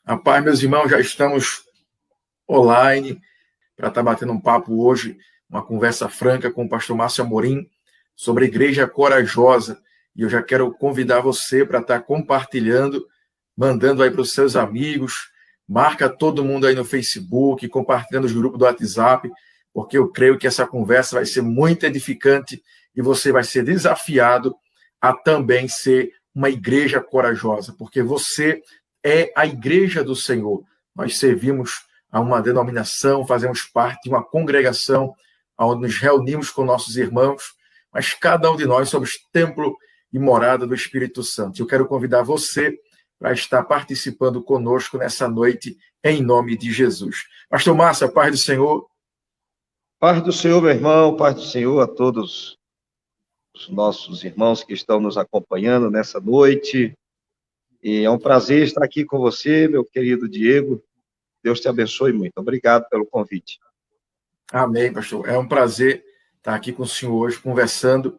Rapaz, meus irmãos, já estamos online para estar batendo um papo hoje, uma conversa franca com o pastor Márcio Amorim sobre a Igreja Corajosa. E eu já quero convidar você para estar compartilhando, mandando aí para os seus amigos, marca todo mundo aí no Facebook, compartilhando os grupos do WhatsApp, porque eu creio que essa conversa vai ser muito edificante e você vai ser desafiado a também ser uma igreja corajosa, porque você é a igreja do Senhor. Nós servimos a uma denominação, fazemos parte de uma congregação onde nos reunimos com nossos irmãos, mas cada um de nós somos templo e morada do Espírito Santo. Eu quero convidar você para estar participando conosco nessa noite, em nome de Jesus. Pastor Márcio, paz do Senhor. Paz do Senhor, meu irmão, paz do Senhor a todos os nossos irmãos que estão nos acompanhando nessa noite. E é um prazer estar aqui com você, meu querido Diego. Deus te abençoe muito. Obrigado pelo convite. Amém, pastor. É um prazer estar aqui com o senhor hoje, conversando.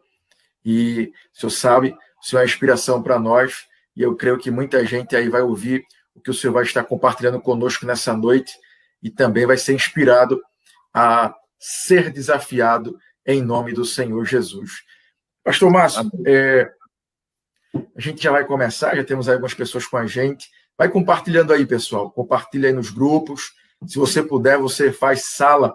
E o senhor sabe, o senhor é inspiração para nós. E eu creio que muita gente aí vai ouvir o que o senhor vai estar compartilhando conosco nessa noite. E também vai ser inspirado a ser desafiado em nome do Senhor Jesus. Pastor Márcio, a gente já vai começar, já temos aí algumas pessoas com a gente. Vai compartilhando aí, pessoal. Compartilha aí nos grupos. Se você puder, você faz sala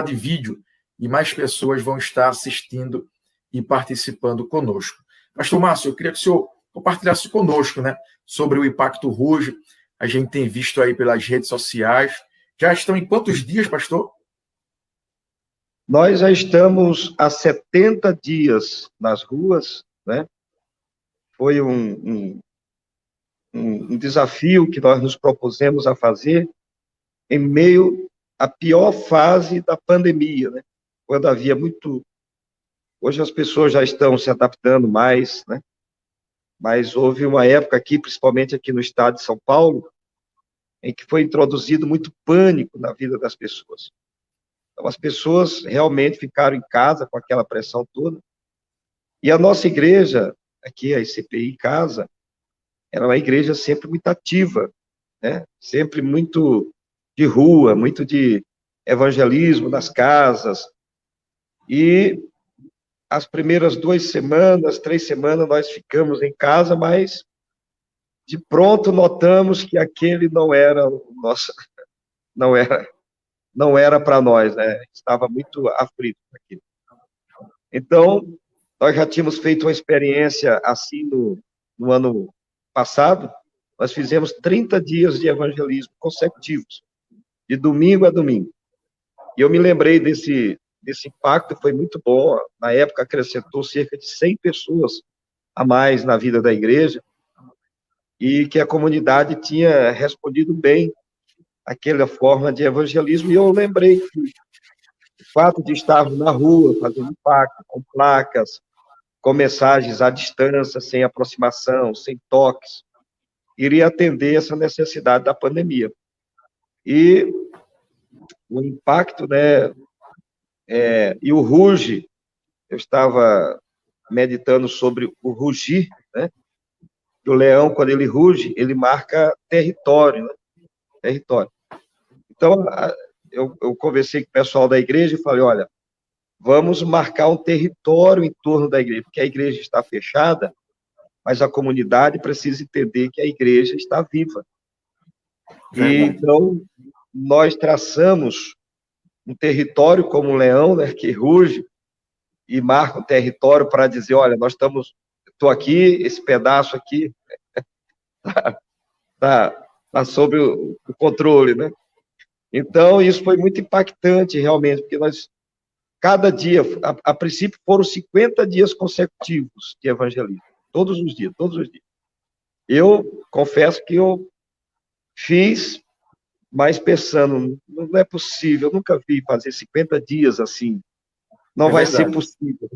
de vídeo e mais pessoas vão estar assistindo e participando conosco. Pastor Márcio, eu queria que o senhor compartilhasse conosco, né, sobre o Impacto Ruge. A gente tem visto aí pelas redes sociais. Já estão em quantos dias, pastor? Nós já estamos há 70 dias nas ruas, né? Foi um desafio que nós nos propusemos a fazer em meio à pior fase da pandemia, né? Quando havia muito... Hoje as pessoas já estão se adaptando mais, né? Mas houve uma época aqui, principalmente aqui no estado de São Paulo, em que foi introduzido muito pânico na vida das pessoas. Então, as pessoas realmente ficaram em casa com aquela pressão toda. E a nossa igreja, aqui, a ICPI Casa, era uma igreja sempre muito ativa, né? Sempre muito de rua, muito de evangelismo nas casas. E as primeiras 2 semanas, 3 semanas, nós ficamos em casa, mas de pronto notamos que aquele não era o nosso, não era para nós, né? Estava muito aflito aqui. Então, nós já tínhamos feito uma experiência assim no ano passado. Nós fizemos 30 dias de evangelismo consecutivos, de domingo a domingo. E eu me lembrei desse impacto, foi muito bom. Na época, acrescentou cerca de 100 pessoas a mais na vida da igreja, e que a comunidade tinha respondido bem àquela forma de evangelismo. E eu lembrei que o fato de estarmos na rua, fazendo impacto, com placas, com mensagens à distância, sem aproximação, sem toques, iria atender essa necessidade da pandemia. E o impacto, né, e o ruge, eu estava meditando sobre o rugir, né? O leão, quando ele ruge, ele marca território, né? Território. Então, eu conversei com o pessoal da igreja e falei, olha, vamos marcar um território em torno da igreja, porque a igreja está fechada, mas a comunidade precisa entender que a igreja está viva. E, então, nós traçamos um território como o leão, né, que ruge, e marca um território para dizer, olha, estou aqui, esse pedaço aqui tá sob o controle, né? Então, isso foi muito impactante, realmente, porque cada dia, a princípio, foram 50 dias consecutivos de evangelismo, todos os dias. Eu confesso que eu fiz, mas pensando, não é possível, eu nunca vi fazer 50 dias assim, não vai ser possível.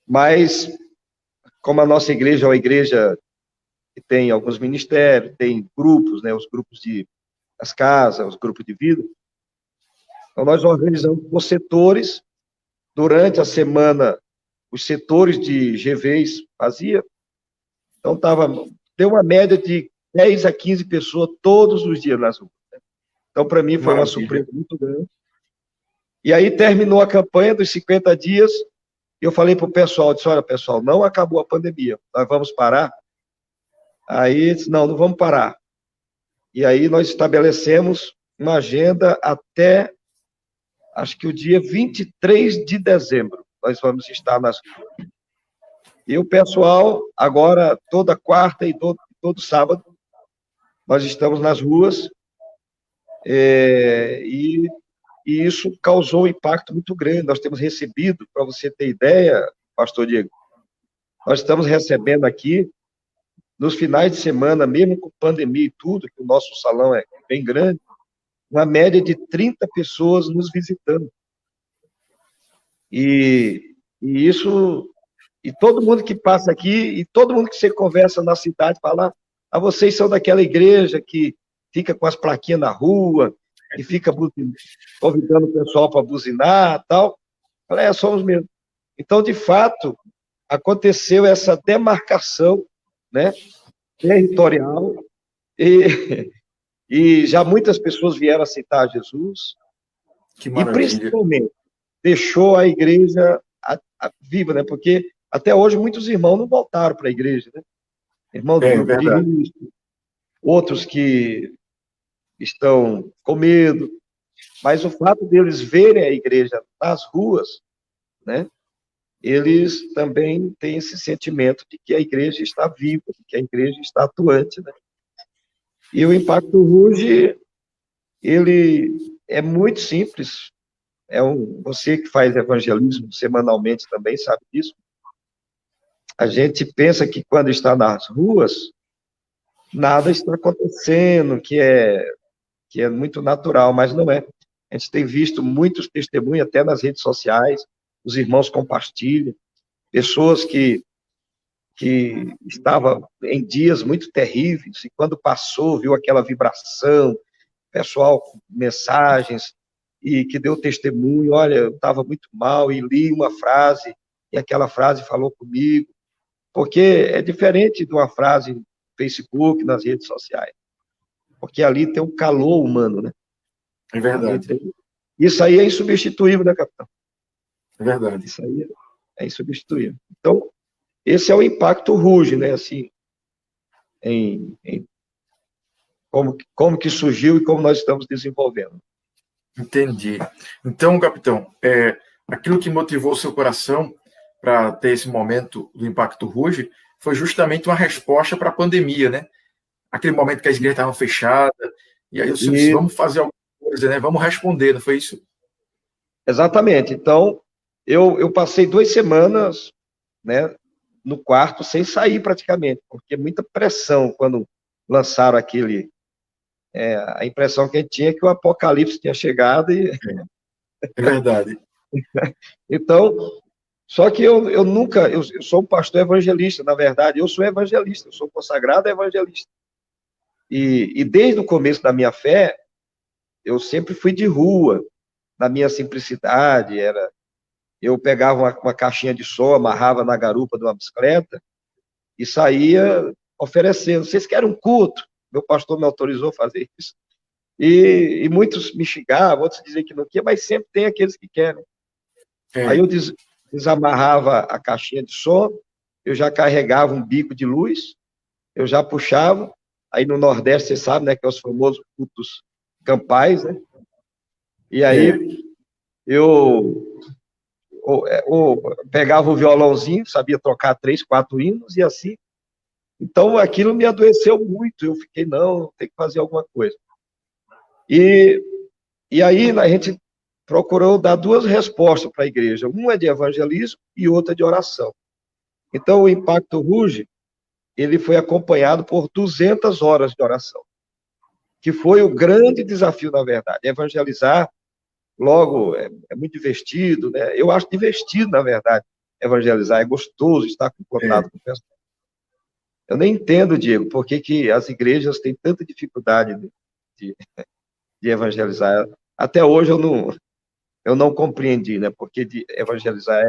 Mas, como a nossa igreja é uma igreja que tem alguns ministérios, tem grupos, né, os grupos das casas, os grupos de vida, então nós organizamos por setores. Durante a semana, os setores de GVs fazia, então deu uma média de 10 a 15 pessoas todos os dias nas ruas. Então, para mim, foi uma Maravilha. surpresa muito grande. E aí terminou a campanha dos 50 dias, e eu falei para o pessoal, disse, olha, pessoal, não acabou a pandemia, nós vamos parar? Aí, disse, não vamos parar. E aí nós estabelecemos uma agenda até, acho que o dia 23 de dezembro, nós vamos estar nas ruas. E o pessoal, agora, toda quarta e todo sábado, nós estamos nas ruas, e isso causou um impacto muito grande. Nós temos recebido, para você ter ideia, pastor Diego, nós estamos recebendo aqui, nos finais de semana, mesmo com pandemia e tudo, que o nosso salão é bem grande, uma média de 30 pessoas nos visitando. E isso, e todo mundo que passa aqui, e todo mundo que você conversa na cidade, fala, vocês são daquela igreja que fica com as plaquinhas na rua, que fica convidando o pessoal para buzinar e tal. Falei, somos mesmo. Então, de fato, aconteceu essa demarcação, né, territorial, e já muitas pessoas vieram aceitar Jesus, Que e maravilha. principalmente deixou a igreja viva, né, porque até hoje muitos irmãos não voltaram para a igreja, né? Irmãos do grupo de risco, outros que estão com medo, mas o fato deles verem a igreja nas ruas, né, eles também têm esse sentimento de que a igreja está viva, de que a igreja está atuante, né? E o Impacto Ruge, ele é muito simples. Você que faz evangelismo semanalmente também sabe disso. A gente pensa que quando está nas ruas, nada está acontecendo, que é muito natural, mas não é. A gente tem visto muitos testemunhos, até nas redes sociais, os irmãos compartilham, pessoas que estavam em dias muito terríveis, e quando passou, viu aquela vibração, pessoal com mensagens, e que deu testemunho, olha, eu estava muito mal, e li uma frase, e aquela frase falou comigo, porque é diferente de uma frase no Facebook, nas redes sociais, porque ali tem um calor humano, né? É verdade. Isso aí é insubstituível, né, capitão? É verdade. Isso aí é insubstituível. Então, esse é o Impacto Ruge, né, assim, como que surgiu e como nós estamos desenvolvendo. Entendi. Então, capitão, aquilo que motivou o seu coração para ter esse momento do Impacto Ruge foi justamente uma resposta para a pandemia, né? Aquele momento que as igrejas estavam fechadas, e aí eu disse, vamos fazer alguma coisa, né? Vamos responder, não foi isso? Exatamente. Então, eu passei 2 semanas, né, no quarto, sem sair praticamente, porque muita pressão quando lançaram aquele... a impressão que a gente tinha é que o apocalipse tinha chegado e... É verdade. Então, só que eu nunca... Eu sou um pastor evangelista, na verdade, eu sou evangelista, eu sou consagrado evangelista. E desde o começo da minha fé, eu sempre fui de rua, na minha simplicidade, eu pegava uma caixinha de som, amarrava na garupa de uma bicicleta e saía oferecendo. Vocês querem um culto? Meu pastor me autorizou a fazer isso. E muitos me xingavam, outros diziam que não queriam, mas sempre tem aqueles que querem. Aí eu desamarrava a caixinha de som, eu já carregava um bico de luz, eu já puxava. Aí no Nordeste, você sabe, né, que é os famosos cultos campais, né? E aí eu pegava o violãozinho, sabia tocar 3, 4 hinos, e assim. Então, aquilo me adoeceu muito. Eu fiquei, não, tem que fazer alguma coisa. E aí a gente procurou dar 2 respostas para a igreja. Uma é de evangelismo e outra de oração. Então, o Impacto Ruge, ele foi acompanhado por 200 horas de oração, que foi o grande desafio, na verdade. Evangelizar, logo, é muito divertido, né? Eu acho divertido, na verdade, evangelizar. É gostoso estar em contato com o pessoal. Eu nem entendo, Diego, por que as igrejas têm tanta dificuldade de evangelizar. Até hoje eu não compreendi, né? Porque de evangelizar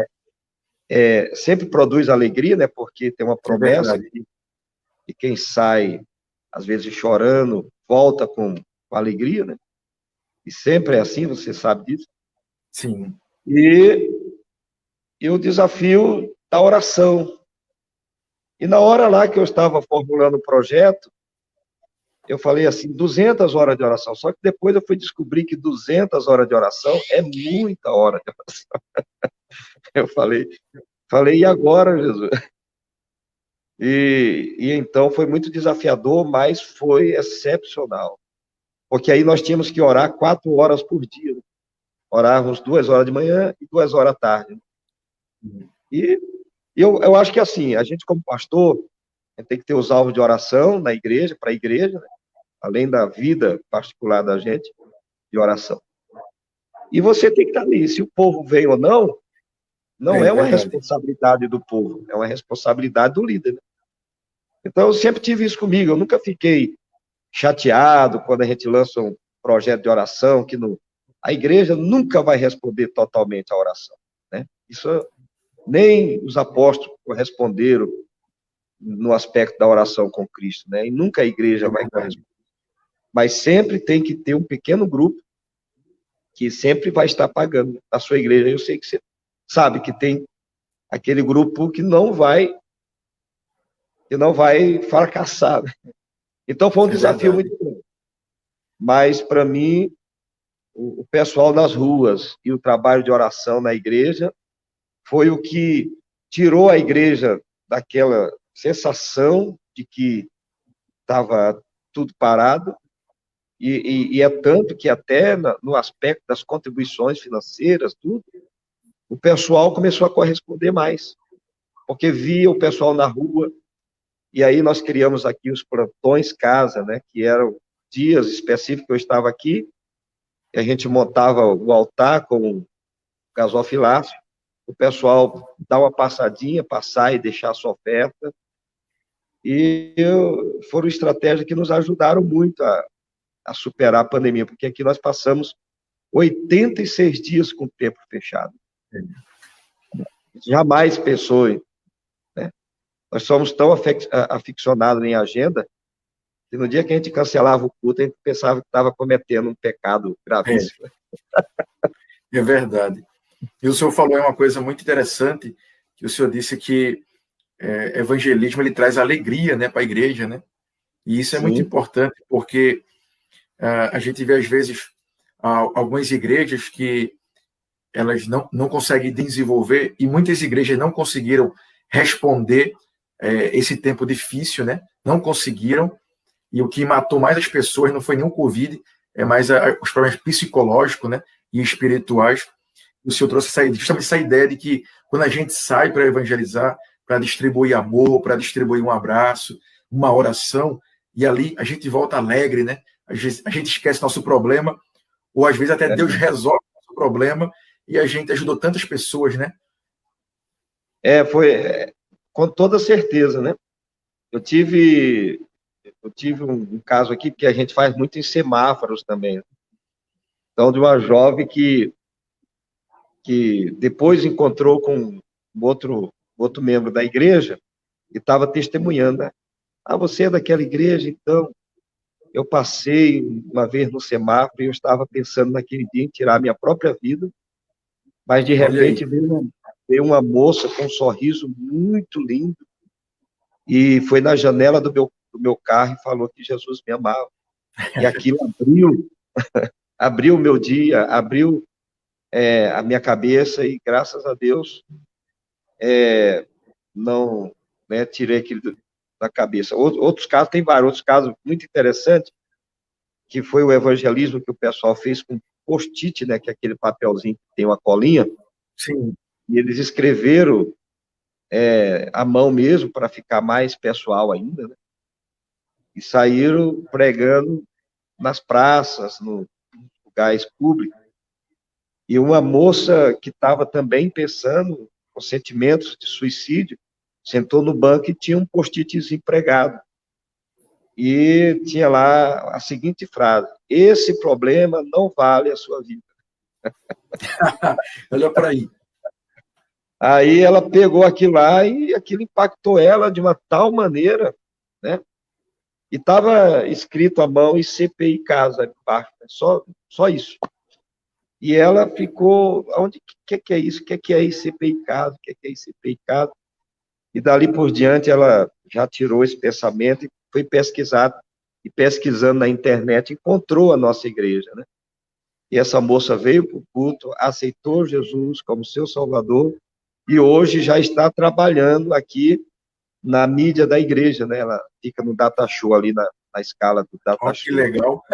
sempre produz alegria, né? Porque tem uma promessa, e quem sai às vezes chorando, volta com alegria, né? E sempre é assim, você sabe disso. Sim. E o desafio da oração. E na hora lá que eu estava formulando o projeto, eu falei assim, 200 horas de oração. Só que depois eu fui descobrir que 200 horas de oração é muita hora de oração. Eu falei, e agora, Jesus? E então foi muito desafiador, mas foi excepcional. Porque aí nós tínhamos que orar 4 horas por dia. Orávamos 2 horas de manhã e 2 horas à tarde. E eu acho que assim, a gente como pastor, a gente tem que ter os alvos de oração na igreja, para a igreja, né? Além da vida particular da gente, de oração. E você tem que estar ali. Se o povo vem ou não, não é uma Verdade. responsabilidade do povo, é uma responsabilidade do líder, né? Então, eu sempre tive isso comigo. Eu nunca fiquei chateado quando a gente lança um projeto de oração, que a igreja nunca vai responder totalmente à oração, né? Isso nem os apóstolos corresponderam no aspecto da oração com Cristo, né? E nunca a igreja vai corresponder. Mas sempre tem que ter um pequeno grupo que sempre vai estar pagando a sua igreja. Eu sei que você sabe que tem aquele grupo que não vai fracassar. Então foi um desafio muito grande. Mas para mim, o pessoal nas ruas e o trabalho de oração na igreja foi o que tirou a igreja daquela sensação de que estava tudo parado. E é tanto que até no aspecto das contribuições financeiras, tudo, o pessoal começou a corresponder mais, porque via o pessoal na rua, e aí nós criamos aqui os plantões casa, né, que eram dias específicos que eu estava aqui, e a gente montava o altar com o gasofilácio, o pessoal dá uma passadinha, passar e deixar a sua oferta, e foram estratégias que nos ajudaram muito a superar a pandemia, porque aqui nós passamos 86 dias com o tempo fechado. Jamais pensou, né? Nós somos tão aficionados em agenda, que no dia que a gente cancelava o culto, a gente pensava que estava cometendo um pecado gravíssimo. É verdade. E o senhor falou uma coisa muito interessante, que o senhor disse que evangelismo ele traz alegria, né, para a igreja, né? E isso é Sim. muito importante, porque a gente vê, às vezes, algumas igrejas que elas não conseguem desenvolver, e muitas igrejas não conseguiram responder esse tempo difícil, né? Não conseguiram, e o que matou mais as pessoas não foi nem o Covid, é mais os problemas psicológicos, né, e espirituais. O senhor trouxe justamente essa ideia de que quando a gente sai para evangelizar, para distribuir amor, para distribuir um abraço, uma oração, e ali a gente volta alegre, né? A gente esquece nosso problema, ou às vezes até Deus resolve o nosso problema, e a gente ajudou tantas pessoas, né? Foi com toda certeza, né? Eu tive um caso aqui, que a gente faz muito em semáforos também. Então, de uma jovem que depois encontrou com outro membro da igreja e estava testemunhando, né? Você é daquela igreja, então eu passei uma vez no semáforo e eu estava pensando naquele dia em tirar minha própria vida, mas de repente veio uma moça com um sorriso muito lindo e foi na janela do meu carro e falou que Jesus me amava. E aquilo abriu o meu dia, abriu a minha cabeça, e graças a Deus não, né, tirei aquilo da cabeça. Outros casos, tem vários outros casos muito interessantes, que foi o evangelismo que o pessoal fez com post-it, né, que é aquele papelzinho que tem uma colinha. Sim. E eles escreveram à mão mesmo, para ficar mais pessoal ainda, né? E saíram pregando nas praças, nos lugares públicos. E uma moça que estava também pensando com sentimentos de suicídio, sentou no banco e tinha um post-itzinho pregado. E tinha lá a seguinte frase: esse problema não vale a sua vida. Olha para aí. Aí ela pegou aquilo lá e aquilo impactou ela de uma tal maneira, né? E estava escrito à mão ICPI Casa embaixo, né? Só isso. E ela ficou, onde que é isso? O que é ICPI Casa? O que é ICPI Casa? E dali por diante ela já tirou esse pensamento e foi pesquisado, e pesquisando na internet encontrou a nossa igreja, né? E essa moça veio para o culto, aceitou Jesus como seu Salvador, e hoje já está trabalhando aqui na mídia da igreja, né? Ela fica no data show ali na escala do data Ó, que show. legal.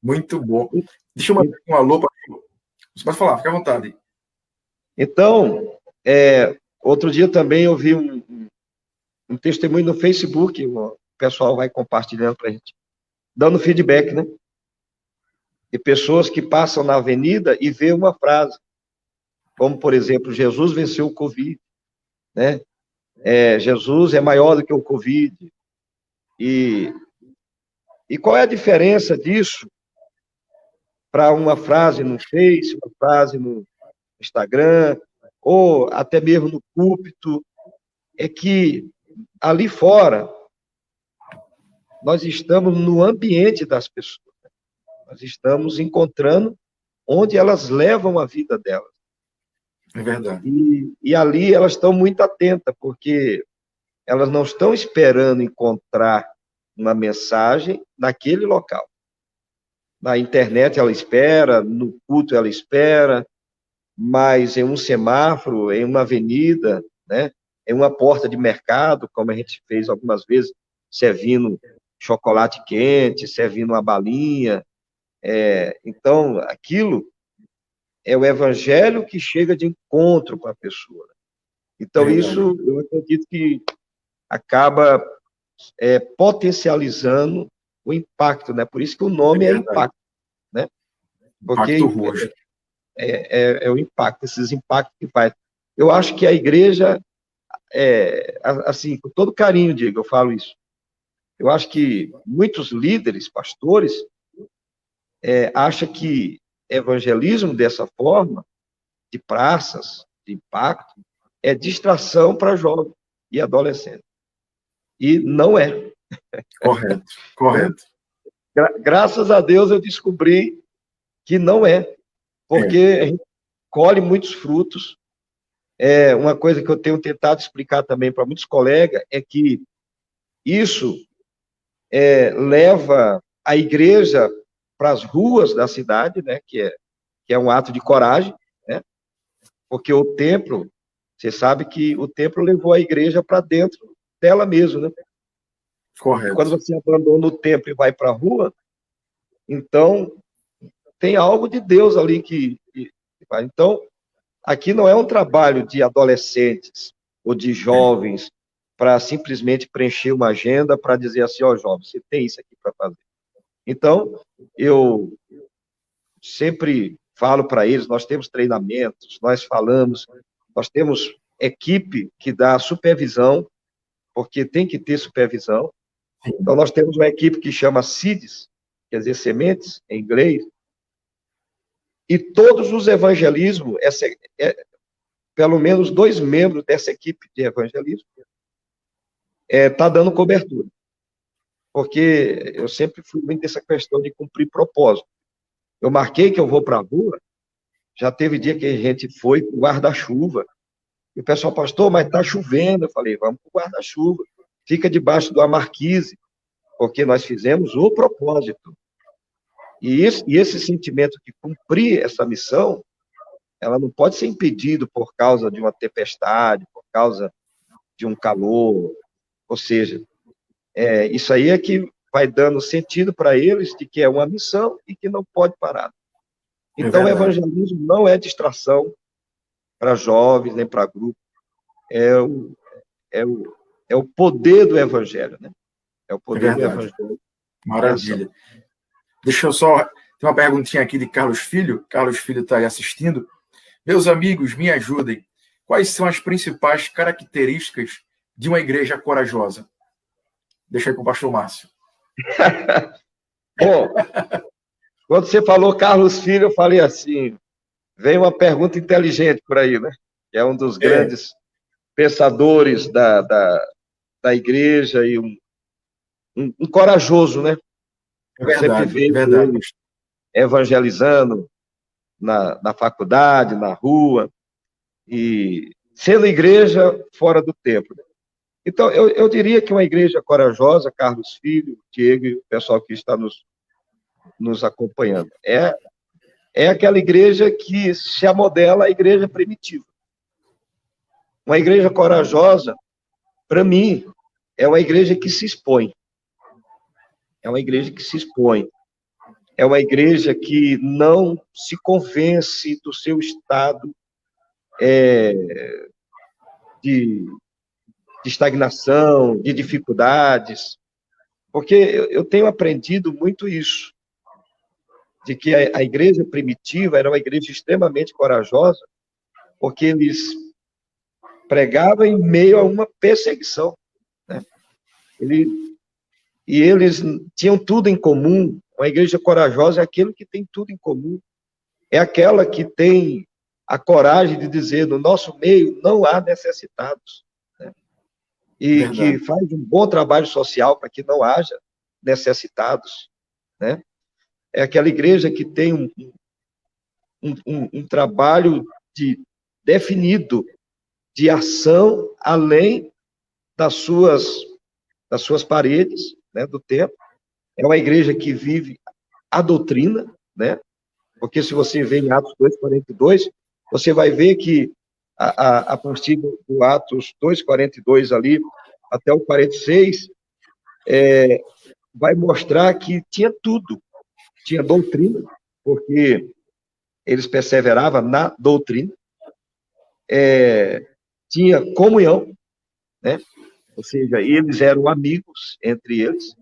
Muito bom. Deixa eu mandar um alô para... Você pode falar, fica à vontade. Então, outro dia também eu vi um testemunho no Facebook, o pessoal vai compartilhando para a gente, dando feedback, né? De pessoas que passam na avenida e vê uma frase, como, por exemplo, Jesus venceu o Covid, né? Jesus é maior do que o Covid. E qual é a diferença disso para uma frase no Face, uma frase no Instagram, ou até mesmo no púlpito? É que ali fora nós estamos no ambiente das pessoas. Nós estamos encontrando onde elas levam a vida delas. É verdade. E ali elas estão muito atentas, porque elas não estão esperando encontrar uma mensagem naquele local. Na internet ela espera, no culto ela espera, mas em um semáforo, em uma avenida, né, em uma porta de mercado, como a gente fez algumas vezes, servindo chocolate quente, servindo uma balinha. Então, aquilo é o evangelho que chega de encontro com a pessoa. Então, isso eu acredito que acaba potencializando o impacto, né? Por isso que o nome é impacto, né? Porque Impacto Roxo. É o impacto, esses impactos que faz. Eu acho que a igreja, assim, com todo carinho, Diego, eu falo isso. Eu acho que muitos líderes, pastores, acham que evangelismo dessa forma, de praças, de impacto, é distração para jovem e adolescente. E não é. Correto, correto. Graças a Deus eu descobri que não é, porque a gente colhe muitos frutos. Uma coisa que eu tenho tentado explicar também para muitos colegas é que isso leva a igreja para as ruas da cidade, né, que é um ato de coragem, né, porque o templo, você sabe que o templo levou a igreja para dentro dela mesmo, né? Correto. E quando você abandona o templo e vai para a rua, então tem algo de Deus ali que vai. Então, aqui não é um trabalho de adolescentes ou de jovens para simplesmente preencher uma agenda para dizer assim, ó, jovem, você tem isso aqui para fazer. Então, eu sempre falo para eles, nós temos treinamentos, nós falamos, nós temos equipe que dá supervisão, porque tem que ter supervisão. Então, nós temos uma equipe que chama CIDES, quer dizer, sementes, em inglês, e todos os evangelismos, pelo menos 2 membros dessa equipe de evangelismo, está dando cobertura. Porque eu sempre fui muito dessa questão de cumprir propósito. Eu marquei que eu vou para a rua, já teve dia que a gente foi com guarda-chuva, e o pessoal, pastor, mas está chovendo. Eu falei, vamos com o guarda-chuva, fica debaixo de uma marquise, porque nós fizemos o propósito. E esse sentimento de cumprir essa missão, ela não pode ser impedido por causa de uma tempestade, por causa de um calor. Ou seja, isso aí é que vai dando sentido para eles de que é uma missão e que não pode parar. Então, o evangelismo não é distração para jovens, nem para grupos. É o poder do evangelho, né? É o poder do evangelho. Maravilha. Deixa eu só... Tem uma perguntinha aqui de Carlos Filho. Carlos Filho está aí assistindo. Meus amigos, me ajudem. Quais são as principais características de uma igreja corajosa? Deixa aí com o pastor Márcio. Bom, quando você falou Carlos Filho, eu falei assim, vem uma pergunta inteligente por aí, né? Que é um dos grandes pensadores da igreja e um corajoso, né? É Eu sempre verdade, é vejo verdade. ele evangelizando na faculdade, na rua, e sendo igreja fora do templo. Então, eu diria que uma igreja corajosa, Carlos Filho, Diego e o pessoal que está nos acompanhando, é aquela igreja que se amodela à igreja primitiva. Uma igreja corajosa, para mim, é uma igreja que se expõe. É uma igreja que se expõe. É uma igreja que não se convence do seu estado de estagnação, de dificuldades. Porque eu tenho aprendido muito isso, de que a igreja primitiva era uma igreja extremamente corajosa, porque eles pregavam em meio a uma perseguição, né? E eles tinham tudo em comum. Uma igreja corajosa é aquele que tem tudo em comum. É aquela que tem a coragem de dizer, no nosso meio não há necessitados, né? E que Verdade. faz um bom trabalho social para que não haja necessitados, né? É aquela igreja que tem um trabalho definido de ação além das suas paredes, né, do templo. É uma igreja que vive a doutrina, né? Porque se você vê em Atos 2:42, você vai ver que a partir do Atos 2:42 ali até o 46, vai mostrar que tinha tudo. Tinha doutrina, porque eles perseveravam na doutrina, tinha comunhão, né? Ou seja, eles eram amigos entre eles,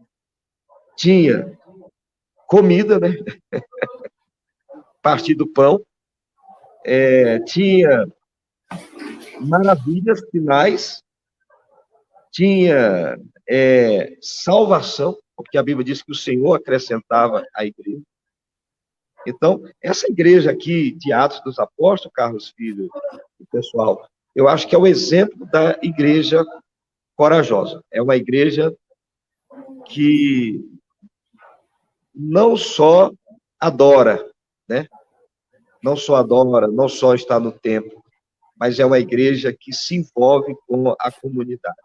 tinha comida, né? Partir do pão, tinha maravilhas finais, tinha salvação, porque a Bíblia diz que o Senhor acrescentava à igreja. Então, essa igreja aqui de Atos dos Apóstolos, Carlos Filho e pessoal, eu acho que é o exemplo da igreja corajosa. É uma igreja que não só adora, né? Não só adora, não só está no templo, mas é uma igreja que se envolve com a comunidade.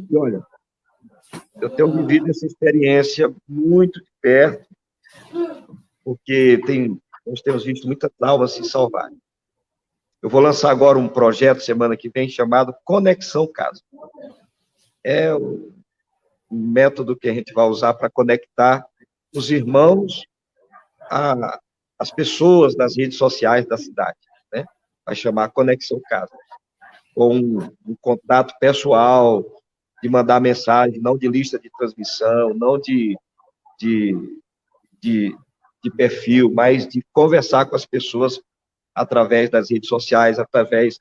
E olha, eu tenho vivido essa experiência muito de perto, porque nós temos visto muitas almas se salvarem. Eu vou lançar agora um projeto semana que vem chamado Conexão Casa. É um método que a gente vai usar para conectar os irmãos às pessoas das redes sociais da cidade, né? Vai chamar Conexão Casa. Com um contato pessoal, de mandar mensagem, não de lista de transmissão, não de perfil, mas de conversar com as pessoas através das redes sociais, através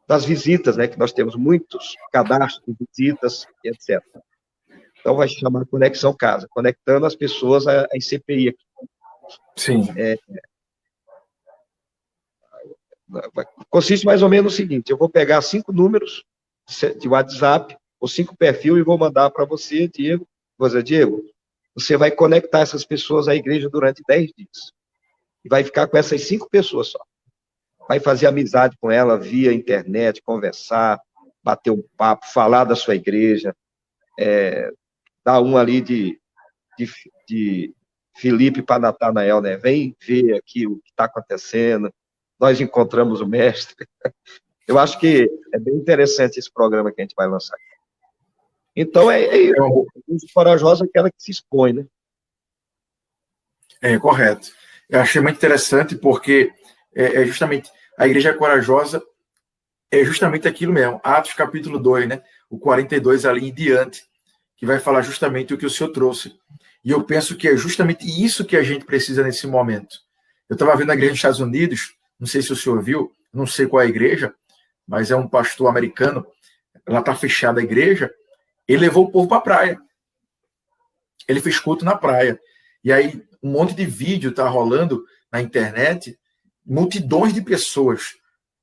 das visitas, né, que nós temos muitos cadastros de visitas, etc. Então, vai se chamar Conexão Casa, conectando as pessoas à ICPI aqui. Sim. Consiste mais ou menos no seguinte: eu vou pegar 5 números de WhatsApp, ou 5 perfis, e vou mandar para você, Diego. Vou dizer, Diego, você vai conectar essas pessoas à igreja durante 10 dias. E vai ficar com essas 5 pessoas só. Vai fazer amizade com ela via internet, conversar, bater um papo, falar da sua igreja, dar um ali de Felipe para Natanael, né? Vem ver aqui o que está acontecendo, nós encontramos o mestre. Eu acho que é bem interessante esse programa que a gente vai lançar. Então, a corajosa é aquela que se expõe, né? Correto. Eu achei muito interessante porque justamente a igreja corajosa é justamente aquilo mesmo, Atos capítulo 2, né? O 42 ali em diante, que vai falar justamente o que o senhor trouxe. E eu penso que é justamente isso que a gente precisa nesse momento. Eu estava vendo a igreja dos Estados Unidos, não sei se o senhor viu, não sei qual é a igreja, mas é um pastor americano, lá está fechada a igreja, ele levou o povo para a praia. Ele fez culto na praia. E aí um monte de vídeo está rolando na internet, multidões de pessoas.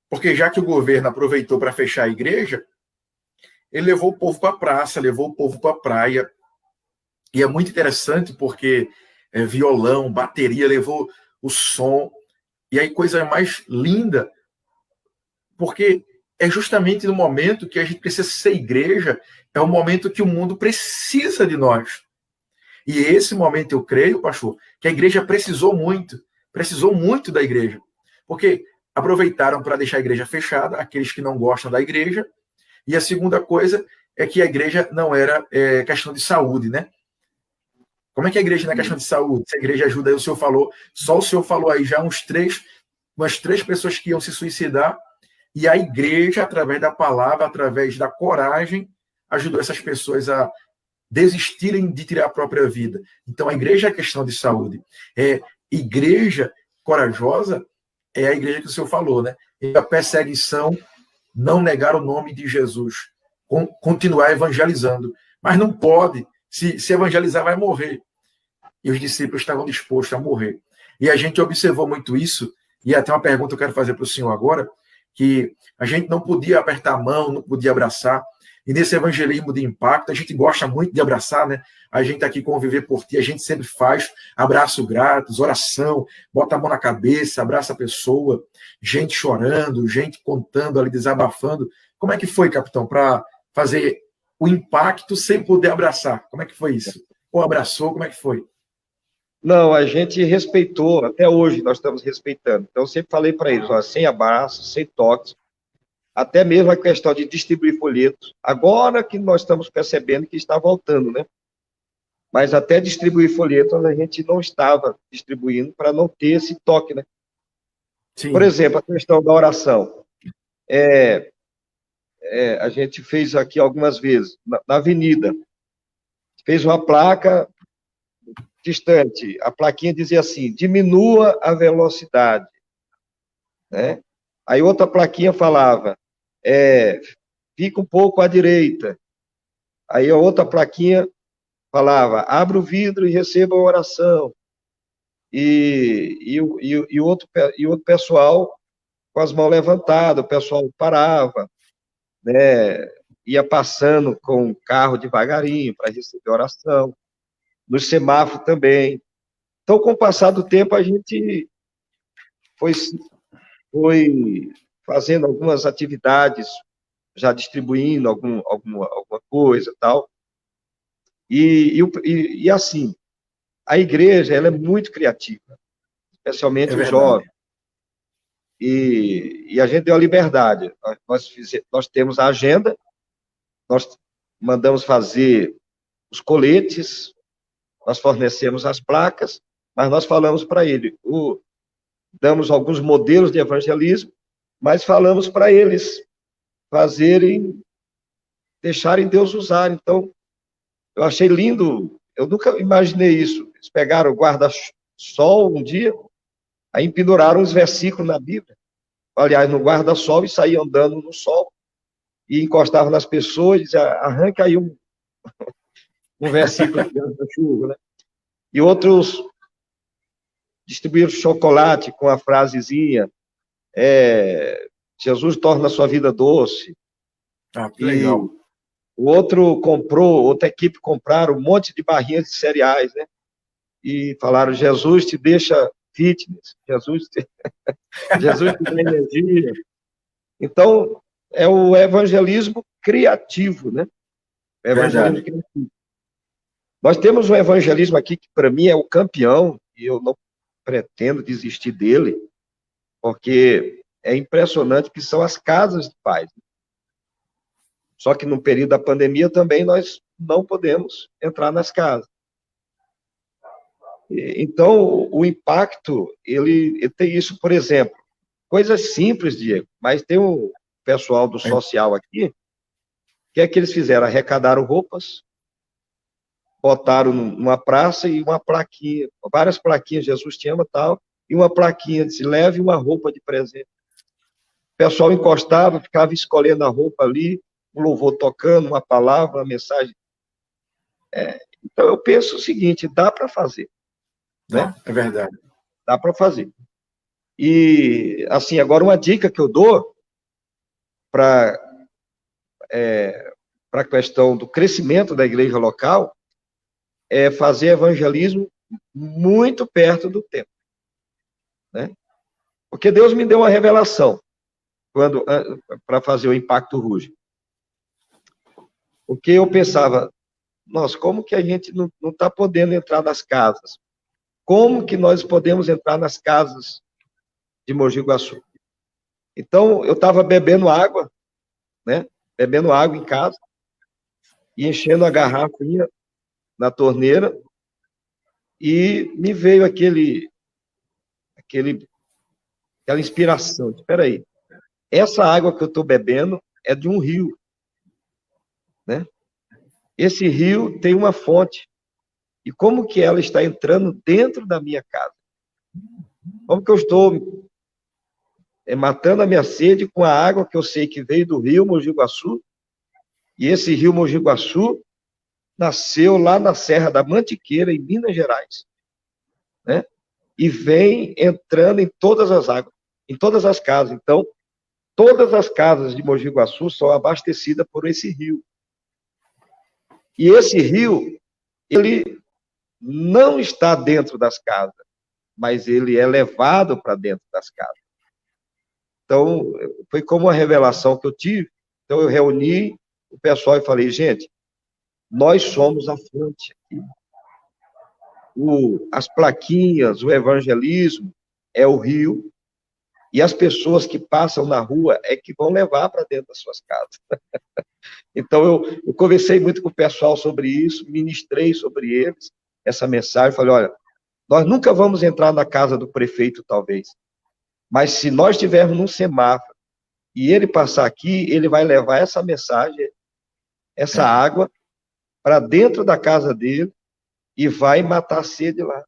Porque já que o governo aproveitou para fechar a igreja, ele levou o povo para a praça, levou o povo para a praia. E é muito interessante porque violão, bateria, levou o som. E aí, coisa mais linda, porque é justamente no momento que a gente precisa ser igreja, é o momento que o mundo precisa de nós. E esse momento, eu creio, pastor, que a igreja precisou muito da igreja. Porque aproveitaram para deixar a igreja fechada, aqueles que não gostam da igreja. E a segunda coisa é que a igreja não era questão de saúde, né? Como é que a igreja não é questão de saúde? Se a igreja ajuda, aí o senhor falou, só o senhor falou aí já umas três pessoas que iam se suicidar, e a igreja, através da palavra, através da coragem, ajudou essas pessoas a desistirem de tirar a própria vida. Então, a igreja é questão de saúde. Igreja corajosa é a igreja que o senhor falou, né? E a perseguição, não negar o nome de Jesus, continuar evangelizando. Mas não pode, se evangelizar, vai morrer. E os discípulos estavam dispostos a morrer. E a gente observou muito isso, e até uma pergunta que eu quero fazer para o senhor agora, que a gente não podia apertar a mão, não podia abraçar. E nesse evangelismo de impacto, a gente gosta muito de abraçar, né? A gente tá aqui conviver por ti, a gente sempre faz abraço grátis, oração, bota a mão na cabeça, abraça a pessoa, gente chorando, gente contando ali, desabafando. Como é que foi, capitão, para fazer o impacto sem poder abraçar? Como é que foi isso? Ou abraçou, como é que foi? Não, a gente respeitou, até hoje nós estamos respeitando. Então, eu sempre falei para eles, ó, sem abraço, sem toques, até mesmo a questão de distribuir folhetos. Agora que nós estamos percebendo que está voltando, né? Mas até distribuir folhetos a gente não estava distribuindo para não ter esse toque, né? Sim. Por exemplo, a questão da oração. A gente fez aqui algumas vezes, na avenida, fez uma placa distante, a plaquinha dizia assim, diminua a velocidade, né? Aí outra plaquinha falava, fica um pouco à direita. Aí a outra plaquinha falava, abra o vidro e receba a oração. E outro pessoal com as mãos levantadas, o pessoal parava, né? Ia passando com o carro devagarinho para receber a oração. No semáforo também. Então, com o passar do tempo, a gente foi fazendo algumas atividades, já distribuindo alguma coisa e tal. E assim, a igreja ela é muito criativa, especialmente os jovens. E a gente deu a liberdade. Nós temos a agenda, nós mandamos fazer os coletes, nós fornecemos as placas, mas nós falamos para ele, damos alguns modelos de evangelismo, mas falamos para eles deixarem Deus usar. Então, eu achei lindo, eu nunca imaginei isso. Eles pegaram o guarda-sol um dia, aí penduraram os versículos na Bíblia, aliás, no guarda-sol, e saíam andando no sol, e encostavam nas pessoas, e diziam, arranca aí um versículo da chuva, né? E outros distribuíram chocolate com a frasezinha, Jesus torna a sua vida doce. Que legal. Outra equipe compraram um monte de barrinhas de cereais, né? E falaram, Jesus te deixa fitness, Jesus te dá energia. Então, é o evangelismo criativo, né? Evangelismo criativo. Nós temos um evangelismo aqui que, para mim, é o campeão, e eu não pretendo desistir dele, porque é impressionante que são as casas de paz. Só que no período da pandemia também nós não podemos entrar nas casas. Então, o impacto, ele tem isso, por exemplo, coisas simples, Diego, mas tem um pessoal do social aqui, que é que eles fizeram? Arrecadaram roupas, botaram numa praça e uma plaquinha, várias plaquinhas, Jesus te ama, tal, e uma plaquinha de leve uma roupa de presente. O pessoal encostava, ficava escolhendo a roupa ali, um louvor tocando, uma palavra, uma mensagem. Então, eu penso o seguinte, dá para fazer. Né? É verdade. Dá para fazer. E, assim, agora uma dica que eu dou para para a questão do crescimento da igreja local é fazer evangelismo muito perto do templo, né? Porque Deus me deu uma revelação para fazer o Impacto Ruge. Porque eu pensava, nossa, como que a gente não está podendo entrar nas casas? Como que nós podemos entrar nas casas de Mogi Guaçu? Então, eu estava bebendo água, né? Bebendo água em casa e enchendo a garrafinha na torneira e me veio aquela inspiração. Espera aí, essa água que eu estou bebendo é de um rio, né? Esse rio tem uma fonte. E como que ela está entrando dentro da minha casa? Como que eu estou matando a minha sede com a água que eu sei que veio do rio Mogi Guaçu? E esse rio Mogi Guaçu nasceu lá na Serra da Mantiqueira, em Minas Gerais, né? E vem entrando em todas as águas, em todas as casas. Então, todas as casas de Mogi Guaçu são abastecidas por esse rio. E esse rio, ele não está dentro das casas, mas ele é levado para dentro das casas. Então, foi como uma revelação que eu tive. Então, eu reuni o pessoal e falei, gente, nós somos a fonte aqui. As plaquinhas, o evangelismo é o rio, e as pessoas que passam na rua é que vão levar para dentro das suas casas. Então, eu conversei muito com o pessoal sobre isso, ministrei sobre eles essa mensagem, falei, olha, nós nunca vamos entrar na casa do prefeito, talvez, mas se nós estivermos num semáforo e ele passar aqui, ele vai levar essa mensagem, essa água, para dentro da casa dele e vai matar a sede lá.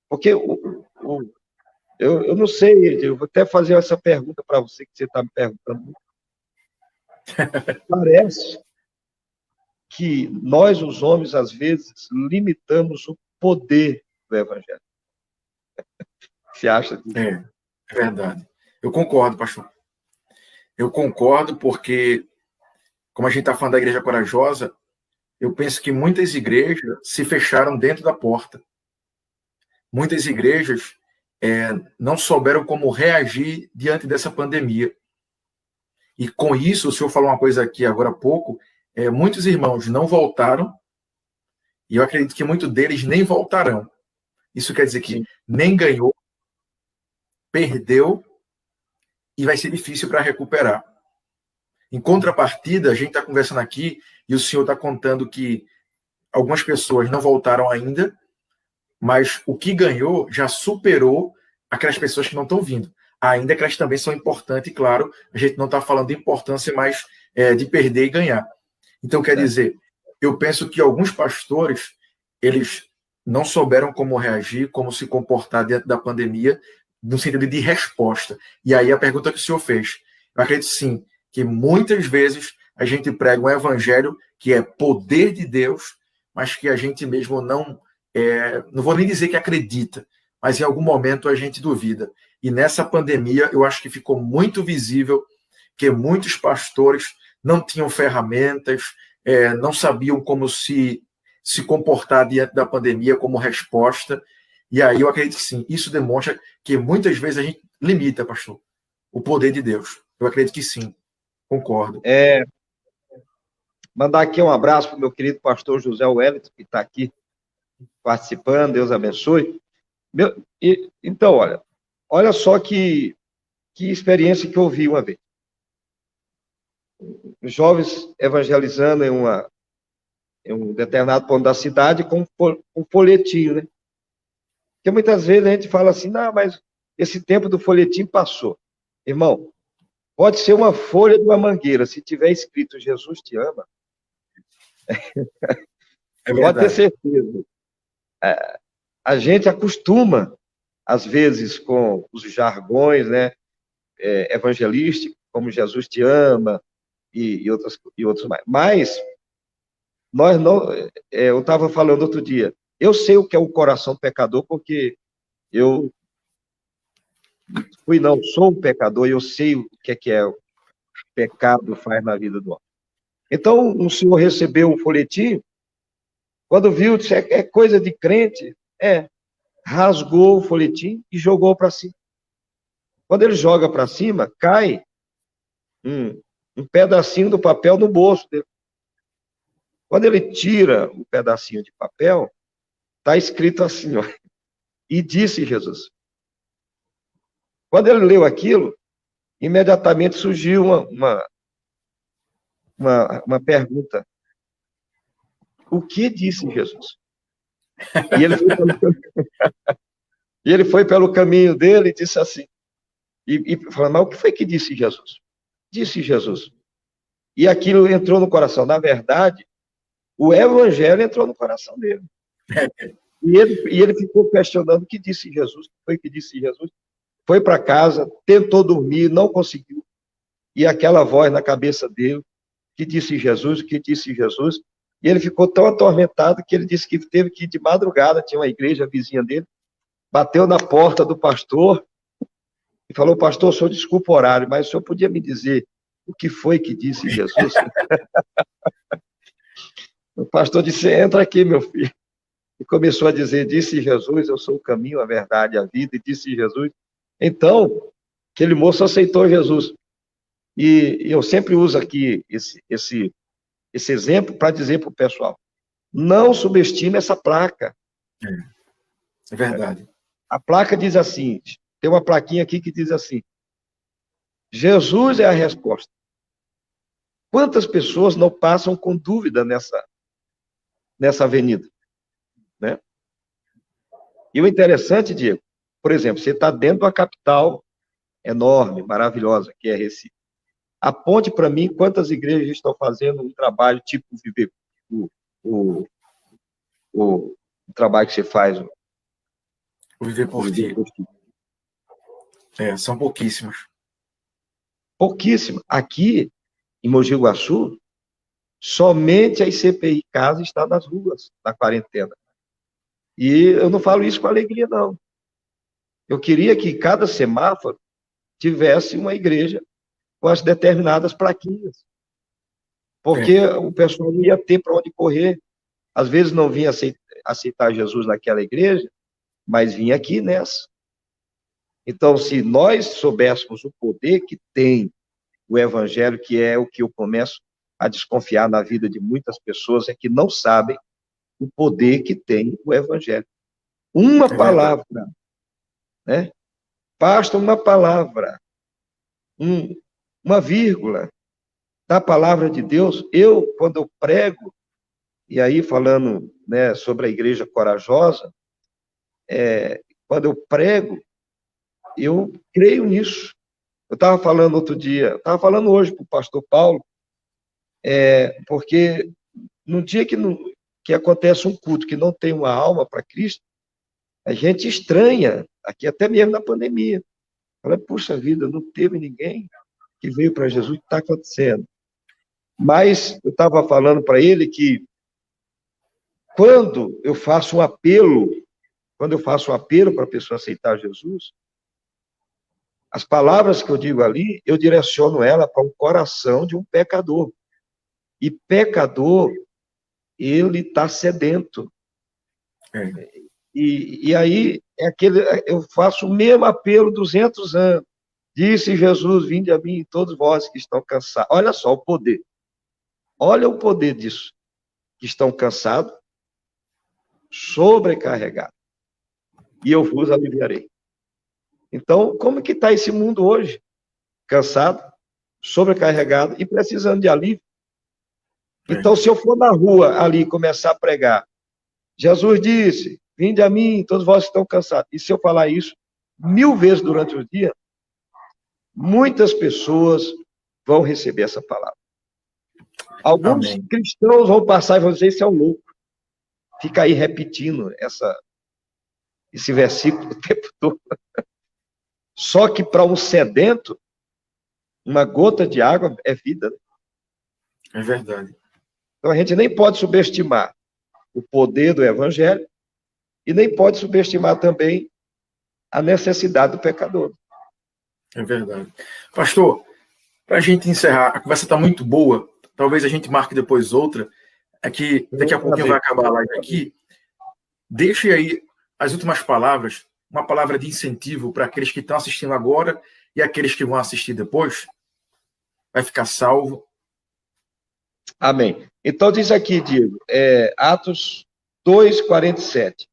Porque eu não sei, eu vou até fazer essa pergunta para você, que você está me perguntando. Parece que nós, os homens, às vezes, limitamos o poder do evangelho. Você acha disso? É verdade. Eu concordo, pastor. Eu concordo porque, como a gente está falando da Igreja Corajosa, eu penso que muitas igrejas se fecharam dentro da porta. Muitas igrejas não souberam como reagir diante dessa pandemia. E com isso, o senhor falou uma coisa aqui agora há pouco, muitos irmãos não voltaram, e eu acredito que muitos deles nem voltarão. Isso quer dizer que Sim. Nem ganhou, perdeu, e vai ser difícil para recuperar. Em contrapartida, a gente está conversando aqui, e o senhor está contando que algumas pessoas não voltaram ainda, mas o que ganhou já superou aquelas pessoas que não estão vindo. Ainda que elas também são importantes, claro, a gente não está falando de importância, mas de perder e ganhar. Então, quer dizer, eu penso que alguns pastores, eles não souberam como reagir, como se comportar diante da pandemia, no sentido de resposta. E aí a pergunta que o senhor fez, eu acredito sim, que muitas vezes a gente prega um evangelho que é poder de Deus, mas que a gente mesmo não vou nem dizer que acredita, mas em algum momento a gente duvida. E nessa pandemia, eu acho que ficou muito visível que muitos pastores não tinham ferramentas, não sabiam como se comportar diante da pandemia como resposta. E aí eu acredito que sim, isso demonstra que muitas vezes a gente limita, pastor, o poder de Deus. Eu acredito que sim, concordo. Mandar aqui um abraço para o meu querido pastor José Wellington, que está aqui participando, Deus abençoe. Então, olha só que experiência que eu vi uma vez. Os jovens evangelizando em um determinado ponto da cidade com um folhetinho, né? Porque muitas vezes a gente fala assim, não, mas esse tempo do folhetim passou. Irmão, pode ser uma folha de uma mangueira, se tiver escrito Jesus te ama, pode ter certeza. A gente acostuma, às vezes, com os jargões, né, evangelísticos, como Jesus te ama e outros mais. Mas nós não. Eu estava falando outro dia. Eu sei o que é o coração pecador porque eu sou um pecador e eu sei o que é o pecado faz na vida do homem. Então, um senhor recebeu o folhetim, quando viu, disse, é coisa de crente. Rasgou o folhetim e jogou para cima. Quando ele joga para cima, cai um pedacinho do papel no bolso dele. Quando ele tira o pedacinho de papel, está escrito assim, ó, e disse Jesus. Quando ele leu aquilo, imediatamente surgiu uma pergunta. O que disse Jesus? E ele foi pelo caminho dele e disse assim, e falou, mas o que foi que disse Jesus? Disse Jesus. E aquilo entrou no coração. Na verdade, o evangelho entrou no coração dele. E ele ficou questionando o que disse Jesus, o que foi que disse Jesus. Foi para casa, tentou dormir, não conseguiu. E aquela voz na cabeça dele, que disse Jesus, o que disse Jesus. E ele ficou tão atormentado que ele disse que teve que ir de madrugada, tinha uma igreja vizinha dele, bateu na porta do pastor e falou, pastor, o senhor desculpa o horário, mas o senhor podia me dizer o que foi que disse Jesus? O pastor disse, entra aqui, meu filho. E começou a dizer, disse Jesus, eu sou o caminho, a verdade, a vida, e disse Jesus. Então, aquele moço aceitou Jesus. E eu sempre uso aqui esse exemplo para dizer para o pessoal, não subestime essa placa. É verdade. A placa diz assim, tem uma plaquinha aqui que diz assim, Jesus é a resposta. Quantas pessoas não passam com dúvida nessa avenida? Né? E o interessante, Diego, por exemplo, você está dentro de uma capital enorme, maravilhosa, que é Recife. Aponte para mim quantas igrejas estão fazendo um trabalho tipo viver o trabalho que você faz. O Viver por Ti. São pouquíssimas. Pouquíssimas. Aqui, em Mogi Guaçu, somente a ICPI Casa está nas ruas, na quarentena. E eu não falo isso com alegria, não. Eu queria que cada semáforo tivesse uma igreja com as determinadas plaquinhas. Porque o pessoal não ia ter para onde correr. Às vezes não vinha aceitar Jesus naquela igreja, mas vinha aqui nessa. Então, se nós soubéssemos o poder que tem o evangelho, que é o que eu começo a desconfiar na vida de muitas pessoas, é que não sabem o poder que tem o evangelho. Uma palavra, né? Basta uma palavra, uma vírgula da palavra de Deus. Eu, quando eu prego, e aí falando, né, sobre a igreja corajosa, quando eu prego, eu creio nisso. Eu estava falando outro dia, estava falando hoje para o pastor Paulo, porque no dia que acontece um culto que não tem uma alma para Cristo, a gente estranha, aqui até mesmo na pandemia. Fala, puxa vida, não teve ninguém que veio para Jesus, o que está acontecendo? Mas eu estava falando para ele que quando eu faço um apelo para a pessoa aceitar Jesus, as palavras que eu digo ali, eu direciono ela para o coração de um pecador. E pecador, ele está sedento. E aí, eu faço o mesmo apelo 200 anos. Disse Jesus, vinde a mim, todos vós que estão cansados. Olha só o poder. Olha o poder disso. Que estão cansados, sobrecarregados. E eu vos aliviarei. Então, como que está esse mundo hoje? Cansado, sobrecarregado e precisando de alívio. Então, se eu for na rua ali começar a pregar, Jesus disse, vinde a mim, todos vós que estão cansados. E se eu falar isso 1000 vezes durante o dia, muitas pessoas vão receber essa palavra. Alguns cristãos vão passar e vão dizer, isso é um louco. Fica aí repetindo esse versículo o tempo todo. Só que para um sedento, uma gota de água é vida. É verdade. Então a gente nem pode subestimar o poder do evangelho e nem pode subestimar também a necessidade do pecador. É verdade. Pastor, para a gente encerrar, a conversa está muito boa, talvez a gente marque depois outra, é que daqui a pouquinho vai acabar a live aqui. Deixe aí as últimas palavras, uma palavra de incentivo para aqueles que estão assistindo agora e aqueles que vão assistir depois. Vai ficar salvo. Amém. Então diz aqui, Diego, Atos 2:47.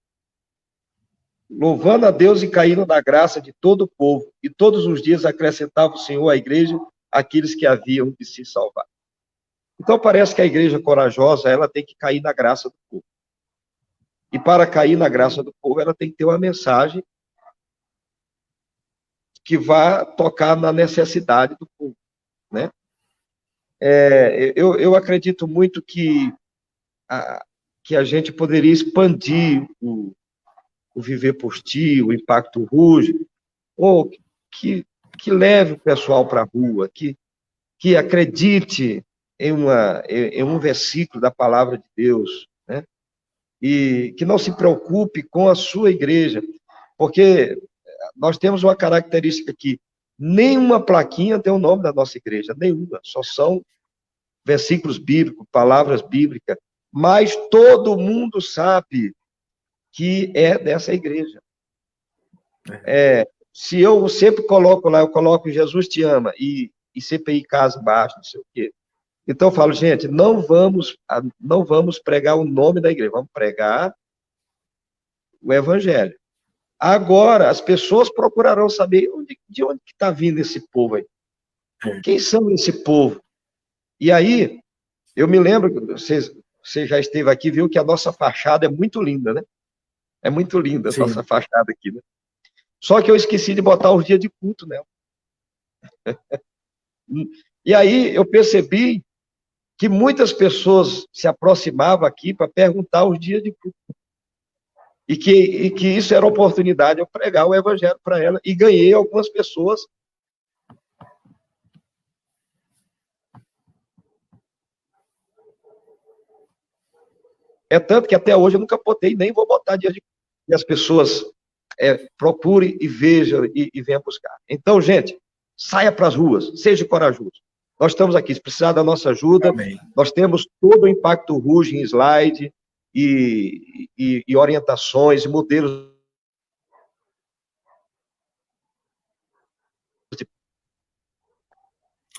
Louvando a Deus e caindo na graça de todo o povo, e todos os dias acrescentava o Senhor à igreja aqueles que haviam de se salvar. Então parece que a igreja corajosa, ela tem que cair na graça do povo. E para cair na graça do povo, ela tem que ter uma mensagem que vá tocar na necessidade do povo, né? Eu acredito muito que a gente poderia expandir o Viver por Ti, o Impacto Ruge, ou que leve o pessoal para a rua, que acredite em um versículo da palavra de Deus, né? E que não se preocupe com a sua igreja, porque nós temos uma característica aqui, nenhuma plaquinha tem o nome da nossa igreja, nenhuma, só são versículos bíblicos, palavras bíblicas, mas todo mundo sabe que é dessa igreja. Se eu sempre coloco lá, eu coloco Jesus te ama, e CPI casa embaixo, não sei o quê. Então eu falo, gente, não vamos pregar o nome da igreja, vamos pregar o evangelho. Agora, as pessoas procurarão saber de onde que está vindo esse povo aí. Quem são esse povo? E aí, eu me lembro, você já esteve aqui, viu que a nossa fachada é muito linda, né? É muito linda a nossa fachada aqui, né? Só que eu esqueci de botar os dias de culto nela. E aí eu percebi que muitas pessoas se aproximavam aqui para perguntar os dias de culto. E que isso era oportunidade de eu pregar o evangelho para ela. E ganhei algumas pessoas. É tanto que até hoje eu nunca botei, nem vou botar dia de culto. E as pessoas procurem e vejam e venham buscar. Então, gente, saia para as ruas, seja corajoso. Nós estamos aqui, se precisar da nossa ajuda, amém. Nós temos todo o Impacto Ruge em slide e orientações e modelos.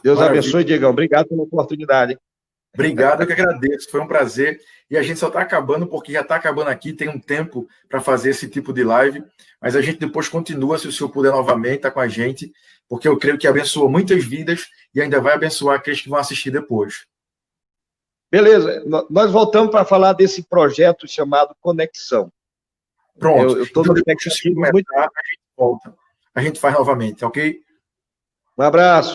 Deus Maravilha. Abençoe, Diegão. Obrigado pela oportunidade. Obrigado, eu que agradeço. Foi um prazer. E a gente só está acabando, porque já está acabando aqui, tem um tempo para fazer esse tipo de live, mas a gente depois continua, se o senhor puder novamente, estar com a gente, porque eu creio que abençoa muitas vidas e ainda vai abençoar aqueles que vão assistir depois. Beleza, nós voltamos para falar desse projeto chamado Conexão. Pronto. Eu estou então, depois que muito... a gente volta. A gente faz novamente, ok? Um abraço.